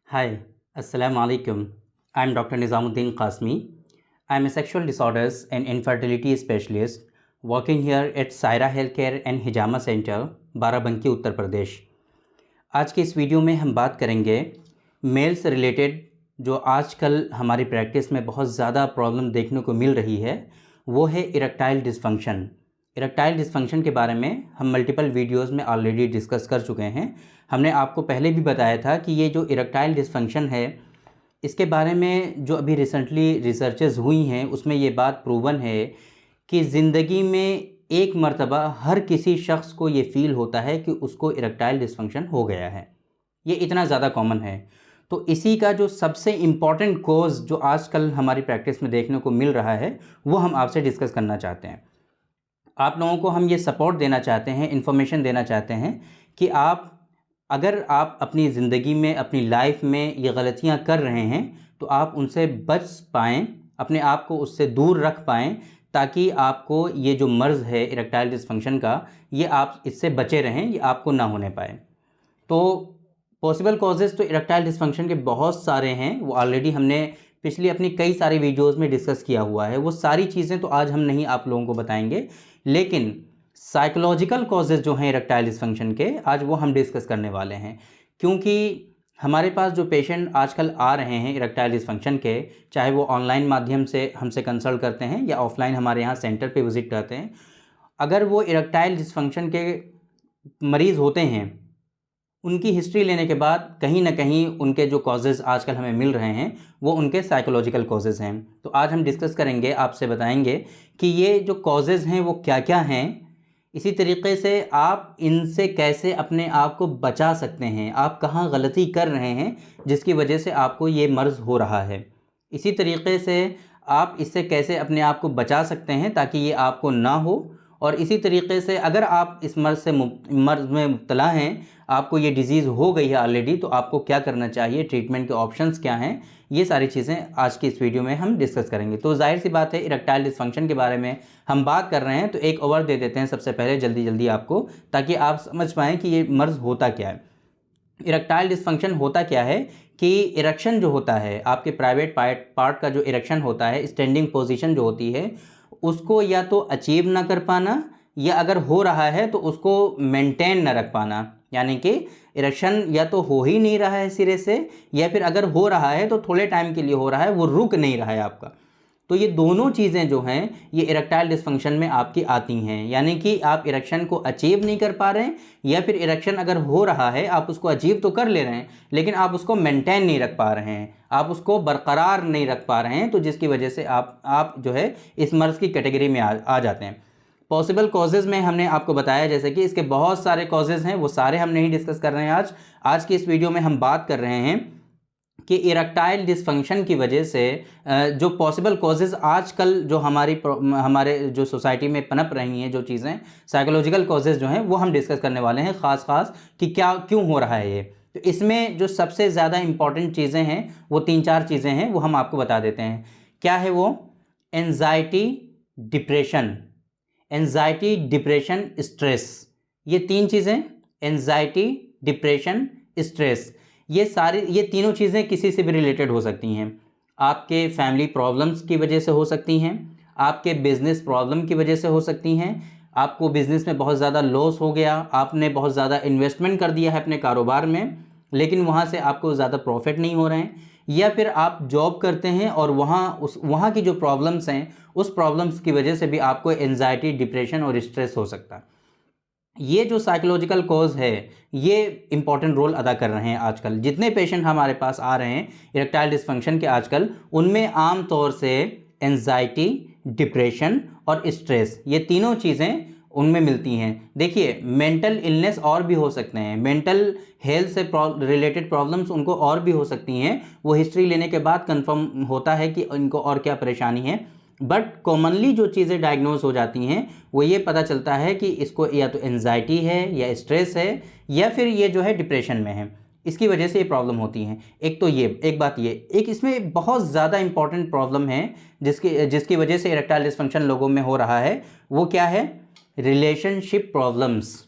Hi, Assalamu alaikum. I'm Dr. Nizamuddin Qasmi. I'm a sexual disorders and infertility specialist working here at Saira Healthcare and Hijama Center, Barabanki Uttar Pradesh. आज के इस video में हम बात करेंगे mail से रिलेटेड जो आजकल हमारी प्रैक्टिस में बहुत ज़्यादा प्रॉब्लम देखने को मिल रही है, वो है इरेक्टाइल डिसफंक्शन। इरेक्टाइल डिसफंक्शन के बारे में हम मल्टीपल वीडियोस में ऑलरेडी डिस्कस कर चुके हैं। हमने आपको पहले भी बताया था कि ये जो इरेक्टाइल डिसफंक्शन है, इसके बारे में जो अभी रिसेंटली रिसर्चेस हुई हैं उसमें ये बात प्रूवन है कि ज़िंदगी में एक मर्तबा हर किसी शख्स को ये फ़ील होता है कि उसको इरेक्टाइल डिसफंक्शन हो गया है। ये इतना ज़्यादा कॉमन है। तो इसी का जो सबसे इम्पॉर्टेंट कॉज जो आजकल हमारी प्रैक्टिस में देखने को मिल रहा है, वो हम आपसे डिस्कस करना चाहते हैं। आप लोगों को हम ये सपोर्ट देना चाहते हैं, इन्फॉर्मेशन देना चाहते हैं कि अगर आप अपनी ज़िंदगी में, अपनी लाइफ में ये गलतियां कर रहे हैं तो आप उनसे बच पाएँ, अपने आप को उससे दूर रख पाएँ, ताकि आपको ये जो मर्ज़ है इरेक्टाइल डिसफंक्शन का, ये आप इससे बचे रहें, ये आपको ना होने पाए। तो पॉसिबल कॉजेज़ तो इरेक्टाइल डिसफंक्शन के बहुत सारे हैं, वो ऑलरेडी हमने पिछली अपनी कई सारी वीडियोस में डिस्कस किया हुआ है। वो सारी चीज़ें तो आज हम नहीं आप लोगों को बताएंगे, लेकिन साइकोलॉजिकल कॉजेज़ जो हैं इरेक्टाइल डिसफंक्शन के, आज वो हम डिस्कस करने वाले हैं। क्योंकि हमारे पास जो पेशेंट आजकल आ रहे हैं इरेक्टाइल डिसफंक्शन के, चाहे वो ऑनलाइन माध्यम से हमसे कंसल्ट करते हैं या ऑफलाइन हमारे यहाँ सेंटर पे विज़िट करते हैं, अगर वो इरेक्टाइल डिसफंक्शन के मरीज़ होते हैं, उनकी हिस्ट्री लेने के बाद कहीं ना कहीं उनके जो कॉजेज़ आजकल हमें मिल रहे हैं वो उनके साइकोलॉजिकल कॉजेज़ हैं। तो आज हम डिस्कस करेंगे, आपसे बताएंगे कि ये जो कॉजेज़ हैं वो क्या क्या हैं, इसी तरीके से आप इनसे कैसे अपने आप को बचा सकते हैं, आप कहाँ गलती कर रहे हैं जिसकी वजह से आपको ये मर्ज़ हो रहा है। इसी तरीके से आप इससे कैसे अपने आप को बचा सकते हैं ताकि ये आपको ना हो। और इसी तरीके से अगर आप इस मर्ज़ में मुब्तला हैं, आपको ये डिज़ीज़ हो गई है ऑलरेडी, तो आपको क्या करना चाहिए, ट्रीटमेंट के ऑप्शंस क्या हैं, ये सारी चीज़ें आज की इस वीडियो में हम डिस्कस करेंगे। तो जाहिर सी बात है, इरेक्टाइल डिसफंक्शन के बारे में हम बात कर रहे हैं तो एक ओवर दे देते हैं सबसे पहले जल्दी आपको, ताकि आप समझ पाएँ कि ये मर्ज़ होता क्या है। इरेक्टाइल डिसफंक्शन होता क्या है कि इरेक्शन जो होता है, आपके प्राइवेट पार्ट का जो इरेक्शन होता है, स्टैंडिंग पोजीशन जो होती है, उसको या तो अचीव ना कर पाना, या अगर हो रहा है तो उसको मेंटेन ना रख पाना। यानी कि इरेक्शन या तो हो ही नहीं रहा है सिरे से, या फिर अगर हो रहा है तो थोड़े टाइम के लिए हो रहा है, वो रुक नहीं रहा है आपका। तो ये दोनों चीज़ें जो हैं ये इरेक्टाइल डिसफंक्शन में आपकी आती हैं। यानी कि आप इरेक्शन को अचीव नहीं कर पा रहे हैं, या फिर इरेक्शन अगर हो रहा है, आप उसको अचीव तो कर ले रहे हैं लेकिन आप उसको मेंटेन नहीं रख पा रहे हैं, आप उसको बरकरार नहीं रख पा रहे हैं, तो जिसकी वजह से आप जो है इस मर्ज़ की कैटेगरी में आ जाते हैं। पॉसिबल कॉजेज़ में हमने आपको बताया जैसे कि इसके बहुत सारे कॉजेज़ हैं, वो सारे हम नहीं डिस्कस कर रहे हैं आज की इस वीडियो में हम बात कर रहे हैं कि इरेक्टाइल डिसफंक्शन की वजह से जो पॉसिबल कॉजेज़ आजकल जो हमारे जो सोसाइटी में पनप रही हैं, जो चीज़ें साइकोलॉजिकल कॉजेज़ जो हैं, वो हम डिस्कस करने वाले हैं ख़ास कि क्यों हो रहा है ये। तो इसमें जो सबसे ज़्यादा इम्पॉर्टेंट चीज़ें हैं वो 3-4 चीज़ें हैं, वो हम आपको बता देते हैं। क्या है वो? Anxiety, depression, stress. ये 3 चीज़ें, एंजाइटी, डिप्रेशन, स्ट्रेस, ये तीनों चीज़ें किसी से भी रिलेटेड हो सकती हैं। आपके फैमिली प्रॉब्लम्स की वजह से हो सकती हैं, आपके बिज़नेस प्रॉब्लम की वजह से हो सकती हैं, आपको बिज़नेस में बहुत ज़्यादा लॉस हो गया, आपने बहुत ज़्यादा इन्वेस्टमेंट कर दिया है अपने कारोबार में, लेकिन वहाँ से आपको ज़्यादा प्रॉफिट नहीं हो रहे हैं, या फिर आप जॉब करते हैं और वहाँ की जो प्रॉब्लम्स हैं, उस प्रॉब्लम्स की वजह से भी आपको एंजाइटी, डिप्रेशन और स्ट्रेस हो सकता है। ये जो साइकोलॉजिकल कॉज है, ये इंपॉर्टेंट रोल अदा कर रहे हैं आजकल। जितने पेशेंट हमारे पास आ रहे हैं इरेक्टाइल डिसफंक्शन के आजकल, उनमें आम तौर से एंजाइटी, डिप्रेशन और स्ट्रेस, ये तीनों चीज़ें उनमें मिलती हैं। देखिए, मेंटल इलनेस और भी हो सकते हैं, मेंटल हेल्थ से रिलेटेड प्रॉब्लम्स उनको और भी हो सकती हैं। वो हिस्ट्री लेने के बाद कंफर्म होता है कि इनको और क्या परेशानी है, बट कॉमनली जो चीज़ें डायग्नोज हो जाती हैं वो ये पता चलता है कि इसको या तो एंजाइटी है, या स्ट्रेस है, या फिर ये जो है डिप्रेशन में है, इसकी वजह से ये प्रॉब्लम होती हैं। एक बात ये, एक इसमें बहुत ज़्यादा इंपॉर्टेंट प्रॉब्लम है जिसकी वजह से इरेक्टाइल डिसफंक्शन लोगों में हो रहा है, वो क्या है? Relationship problems.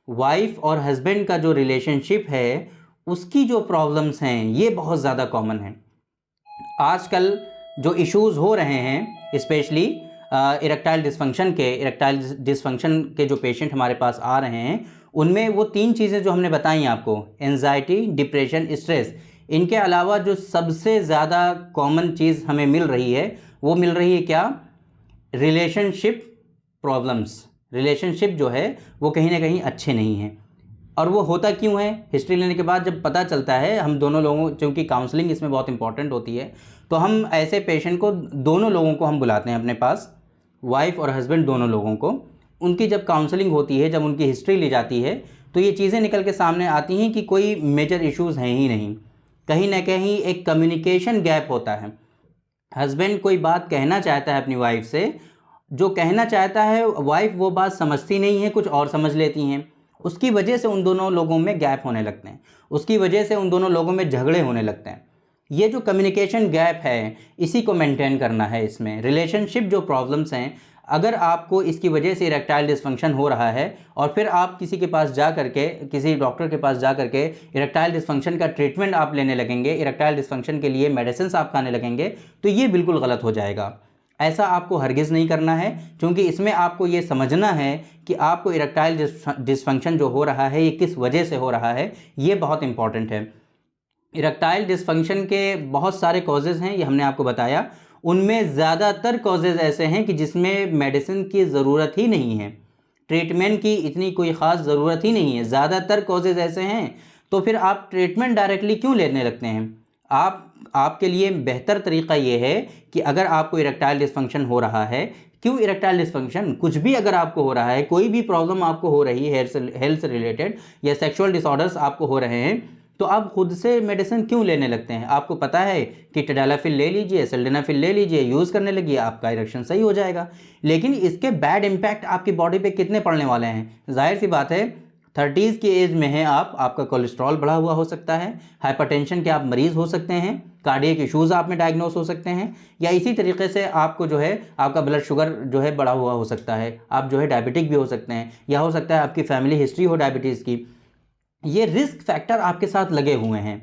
वाइफ और हस्बैंड का जो रिलेशनशिप है उसकी जो प्रॉब्लम्स हैं ये बहुत ज़्यादा कॉमन हैं। आजकल जो इश्यूज़ हो रहे हैं स्पेशली इरेक्टाइल डिसफंक्शन के जो पेशेंट हमारे पास आ रहे हैं, उनमें वो 3 चीज़ें जो हमने बताई आपको, एंजाइटी, डिप्रेशन, स्ट्रेस, इनके अलावा जो सबसे ज़्यादा कॉमन चीज़ हमें मिल रही है वो मिल रही है क्या? Relationship problems. रिलेशनशिप जो है वो कहीं ना कहीं अच्छे नहीं हैं। और वो होता क्यों है? हिस्ट्री लेने के बाद जब पता चलता है, हम दोनों लोगों, क्योंकि काउंसलिंग इसमें बहुत इंपॉर्टेंट होती है, तो हम ऐसे पेशेंट को, दोनों लोगों को हम बुलाते हैं अपने पास, वाइफ और हस्बैंड दोनों लोगों को। उनकी जब काउंसलिंग होती है, जब उनकी हिस्ट्री ली जाती है, तो ये चीज़ें निकल के सामने आती हैं कि कोई मेजर इश्यूज़ हैं ही नहीं। कहीं ना कहीं एक कम्युनिकेशन गैप होता है। हस्बैंड कोई बात कहना चाहता है अपनी वाइफ से, जो कहना चाहता है वाइफ वो बात समझती नहीं है, कुछ और समझ लेती हैं। उसकी वजह से उन दोनों लोगों में गैप होने लगते हैं, उसकी वजह से उन दोनों लोगों में झगड़े होने लगते हैं। ये जो कम्युनिकेशन गैप है, इसी को मेंटेन करना है। इसमें रिलेशनशिप जो प्रॉब्लम्स हैं, अगर आपको इसकी वजह से इरेक्टाइल डिसफंक्शन हो रहा है और फिर आप किसी के पास जा करके, किसी डॉक्टर के पास जा करके इरेक्टाइल डिसफंक्शन का ट्रीटमेंट आप लेने लगेंगे, इरेक्टाइल डिसफंक्शन के लिए मेडिसिन आप खाने लगेंगे, तो ये बिल्कुल गलत हो जाएगा। ऐसा आपको हरगिज़ नहीं करना है, क्योंकि इसमें आपको ये समझना है कि आपको इरेक्टाइल डिसफंक्शन जो हो रहा है ये किस वजह से हो रहा है, ये बहुत इंपॉर्टेंट है। इरेक्टाइल डिसफंक्शन के बहुत सारे कॉजेज़ हैं, ये हमने आपको बताया। उनमें ज़्यादातर कॉजेज़ ऐसे हैं कि जिसमें मेडिसिन की ज़रूरत ही नहीं है, ट्रीटमेंट की इतनी कोई ख़ास ज़रूरत ही नहीं है। ज़्यादातर कॉजेज़ ऐसे हैं, तो फिर आप ट्रीटमेंट डायरेक्टली क्यों लेने लगते हैं? आपके लिए बेहतर तरीक़ा ये है कि अगर आपको इरेक्टाइल डिसफंक्शन हो रहा है, क्यों इरेक्टाइल डिसफंक्शन, कुछ भी अगर आपको हो रहा है, कोई भी प्रॉब्लम आपको हो रही है हेल्थ से रिलेटेड या सेक्सुअल डिसऑर्डर्स आपको हो रहे हैं, तो आप खुद से मेडिसिन क्यों लेने लगते हैं? आपको पता है कि टैडलाफिल ले लीजिए, सिल्डेनाफिल ले लीजिए, यूज़ करने लगिए, आपका इरेक्शन सही हो जाएगा। लेकिन इसके बैड इम्पैक्ट आपकी बॉडी पे कितने पड़ने वाले हैं? जाहिर सी बात है, 30s की एज में हैं आप, आपका कोलेस्ट्रॉल बढ़ा हुआ हो सकता है, हाइपरटेंशन के आप मरीज़ हो सकते हैं, कार्डियक इश्यूज़ आप में डायग्नोस हो सकते हैं, या इसी तरीके से आपको जो है आपका ब्लड शुगर जो है बढ़ा हुआ हो सकता है, आप जो है डायबिटिक भी हो सकते हैं, या हो सकता है आपकी फैमिली हिस्ट्री हो डायबिटीज़ की। ये रिस्क फैक्टर आपके साथ लगे हुए हैं।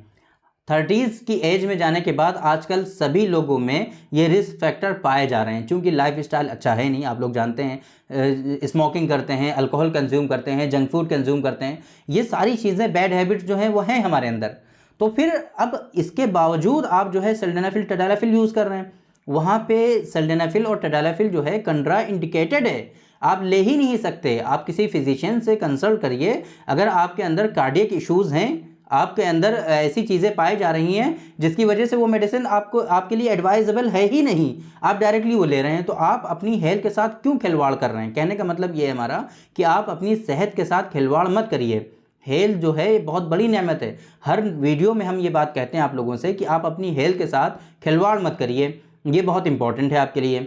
30s की एज में जाने के बाद आजकल सभी लोगों में ये रिस्क फैक्टर पाए जा रहे हैं, क्योंकि लाइफ स्टाइल अच्छा है नहीं। आप लोग जानते हैं, स्मोकिंग करते हैं, अल्कोहल कंज्यूम करते हैं, जंक फूड कंज्यूम करते हैं, ये सारी चीज़ें, बैड हैबिट्स जो हैं वो हैं हमारे अंदर। तो फिर अब इसके बावजूद आप जो है सिल्डेनाफिल टैडलाफिल यूज़ कर रहे हैं, वहाँ पे सिल्डेनाफिल और टैडलाफिल जो है कंट्रा इंडिकेटेड है, आप ले ही नहीं सकते। आप किसी फिजिशियन से कंसल्ट करिए। अगर आपके अंदर कार्डियक इश्यूज़ हैं, आपके अंदर ऐसी चीज़ें पाई जा रही हैं जिसकी वजह से वो मेडिसिन आपको, आपके लिए एडवाइजेबल है ही नहीं, आप डायरेक्टली वो ले रहे हैं, तो आप अपनी हेल्थ के साथ क्यों खिलवाड़ कर रहे हैं? कहने का मतलब ये है हमारा कि आप अपनी सेहत के साथ खिलवाड़ मत करिए। हेल्थ जो है बहुत बड़ी नेमत है। हर वीडियो में हम ये बात कहते हैं आप लोगों से कि आप अपनी हेल्थ के साथ खिलवाड़ मत करिए, ये बहुत इंपॉर्टेंट है आपके लिए।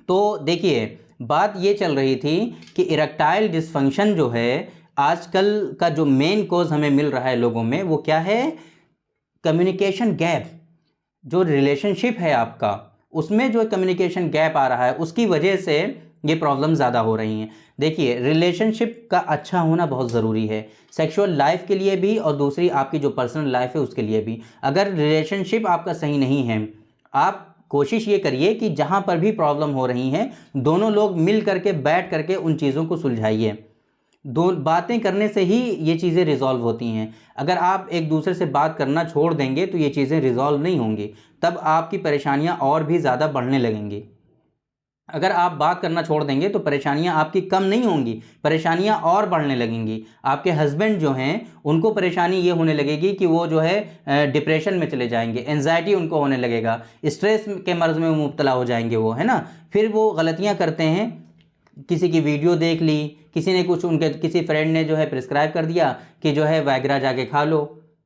तो देखिए, बात ये चल रही थी कि इरेक्टाइल डिसफंक्शन जो है आजकल का जो मेन कॉज हमें मिल रहा है लोगों में, वो क्या है? Communication gap. जो रिलेशनशिप है आपका, उसमें जो कम्युनिकेशन गैप आ रहा है, उसकी वजह से ये प्रॉब्लम ज़्यादा हो रही हैं। देखिए, रिलेशनशिप का अच्छा होना बहुत ज़रूरी है, सेक्सुअल लाइफ के लिए भी और दूसरी आपकी जो पर्सनल लाइफ है उसके लिए भी। अगर रिलेशनशिप आपका सही नहीं है, आप कोशिश ये करिए कि जहाँ पर भी प्रॉब्लम हो रही हैं, दोनों लोग मिल करके बैठ करके उन चीज़ों को सुलझाइए। दो बातें करने से ही ये चीज़ें रिज़ॉल्व होती हैं। अगर आप एक दूसरे से बात करना छोड़ देंगे तो ये चीज़ें रिज़ॉल्व नहीं होंगी, तब आपकी परेशानियाँ और भी ज़्यादा बढ़ने लगेंगी। अगर आप बात करना छोड़ देंगे तो परेशानियां आपकी कम नहीं होंगी, परेशानियां और बढ़ने लगेंगी। आपके हस्बैंड जो हैं उनको परेशानी ये होने लगेगी कि वो जो है डिप्रेशन में चले जाएंगे, एंजाइटी उनको होने लगेगा, स्ट्रेस के मर्ज़ में मुब्तला हो जाएंगे वो, है ना। फिर वो गलतियां करते हैं, किसी की वीडियो देख ली, किसी ने कुछ, उनके किसी फ्रेंड ने जो है प्रिस्क्राइब कर दिया कि जो है वैग्रा जाके खा लो,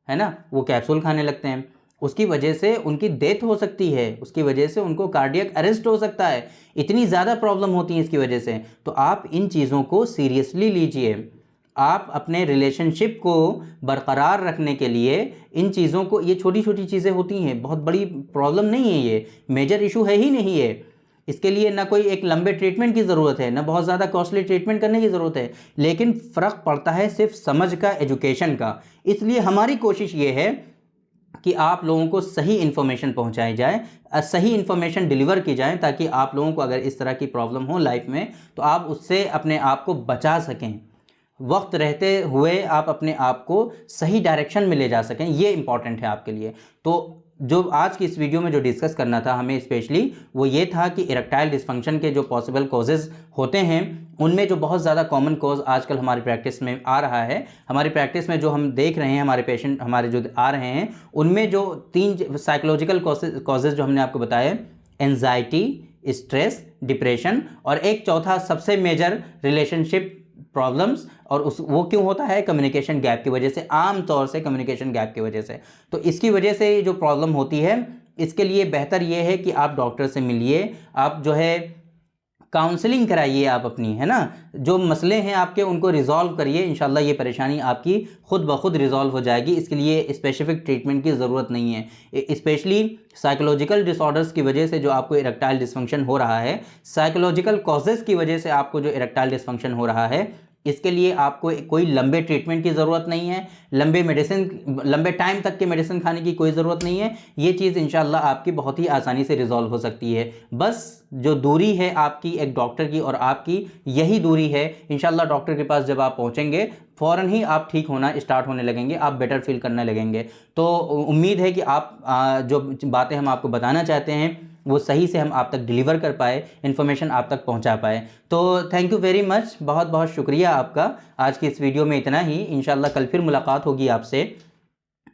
है ना, वो कैप्सूल खाने लगते हैं। उसकी वजह से उनकी डेथ हो सकती है, उसकी वजह से उनको कार्डियक अरेस्ट हो सकता है, इतनी ज़्यादा प्रॉब्लम होती है इसकी वजह से। तो आप इन चीज़ों को सीरियसली लीजिए। आप अपने रिलेशनशिप को बरकरार रखने के लिए इन चीज़ों को, ये छोटी छोटी चीज़ें होती हैं, बहुत बड़ी प्रॉब्लम नहीं है, ये मेजर इशू है ही नहीं है। इसके लिए ना कोई एक लंबे ट्रीटमेंट की ज़रूरत है, ना बहुत ज़्यादा कॉस्टली ट्रीटमेंट करने की ज़रूरत है, लेकिन फ़र्क पड़ता है सिर्फ समझ का, एजुकेशन का। इसलिए हमारी कोशिश ये है कि आप लोगों को सही इन्फॉर्मेशन पहुंचाई जाए, सही इन्फॉर्मेशन डिलीवर की जाए, ताकि आप लोगों को अगर इस तरह की प्रॉब्लम हो लाइफ में तो आप उससे अपने आप को बचा सकें, वक्त रहते हुए आप अपने आप को सही डायरेक्शन में ले जा सकें। ये इंपॉर्टेंट है आपके लिए। तो जो आज की इस वीडियो में जो डिस्कस करना था हमें स्पेशली, वो ये था कि इरेक्टाइल डिस्फंक्शन के जो पॉसिबल कॉजेज़ होते हैं, उनमें जो बहुत ज़्यादा कॉमन कॉज आजकल हमारी प्रैक्टिस में आ रहा है, हमारी प्रैक्टिस में जो हम देख रहे हैं, हमारे पेशेंट हमारे जो आ रहे हैं, उनमें जो 3 साइकोलॉजिकल कॉजेज़ जो हमने आपको बताए, एंजाइटी, स्ट्रेस, डिप्रेशन, और एक चौथा सबसे मेजर रिलेशनशिप प्रॉब्लम्स। और वो क्यों होता है? कम्युनिकेशन गैप की वजह से, आम तौर से कम्युनिकेशन गैप की वजह से। तो इसकी वजह से जो प्रॉब्लम होती है, इसके लिए बेहतर ये है कि आप डॉक्टर से मिलिए, आप जो है काउंसलिंग कराइए, आप अपनी, है ना, जो मसले हैं आपके उनको रिजॉल्व करिए। इंशाल्लाह ये परेशानी आपकी खुद ब खुद रिजॉल्व हो जाएगी। इसके लिए स्पेसिफिक ट्रीटमेंट की ज़रूरत नहीं है। स्पेशली साइकोलॉजिकल डिसऑर्डर्स की वजह से जो आपको इरेक्टाइल डिस्फंक्शन हो रहा है, साइकोलॉजिकल कॉजेज़ की वजह से आपको जो इरेक्टाइल डिस्फंक्शन हो रहा है, इसके लिए आपको कोई लंबे ट्रीटमेंट की ज़रूरत नहीं है, लंबे टाइम तक के मेडिसिन खाने की कोई ज़रूरत नहीं है। ये चीज़ इंशाल्लाह आपकी बहुत ही आसानी से रिजॉल्व हो सकती है। बस जो दूरी है आपकी एक डॉक्टर की और आपकी, यही दूरी है। इंशाल्लाह डॉक्टर के पास जब आप पहुँचेंगे, फ़ौरन ही आप ठीक होना स्टार्ट होने लगेंगे, आप बेटर फील करने लगेंगे। तो उम्मीद है कि आप जो बातें हम आपको बताना चाहते हैं वो सही से हम आप तक डिलीवर कर पाए, इन्फॉर्मेशन आप तक पहुंचा पाए। तो थैंक यू वेरी मच, बहुत बहुत शुक्रिया आपका। आज की इस वीडियो में इतना ही। इंशाल्लाह कल फिर मुलाकात होगी आपसे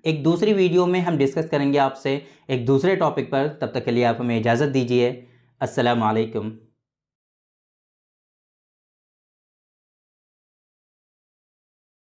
एक दूसरी वीडियो में। हम डिस्कस करेंगे आपसे एक दूसरे टॉपिक पर। तब तक के लिए आप हमें इजाज़त दीजिए। अस्सलाम वालेकुम।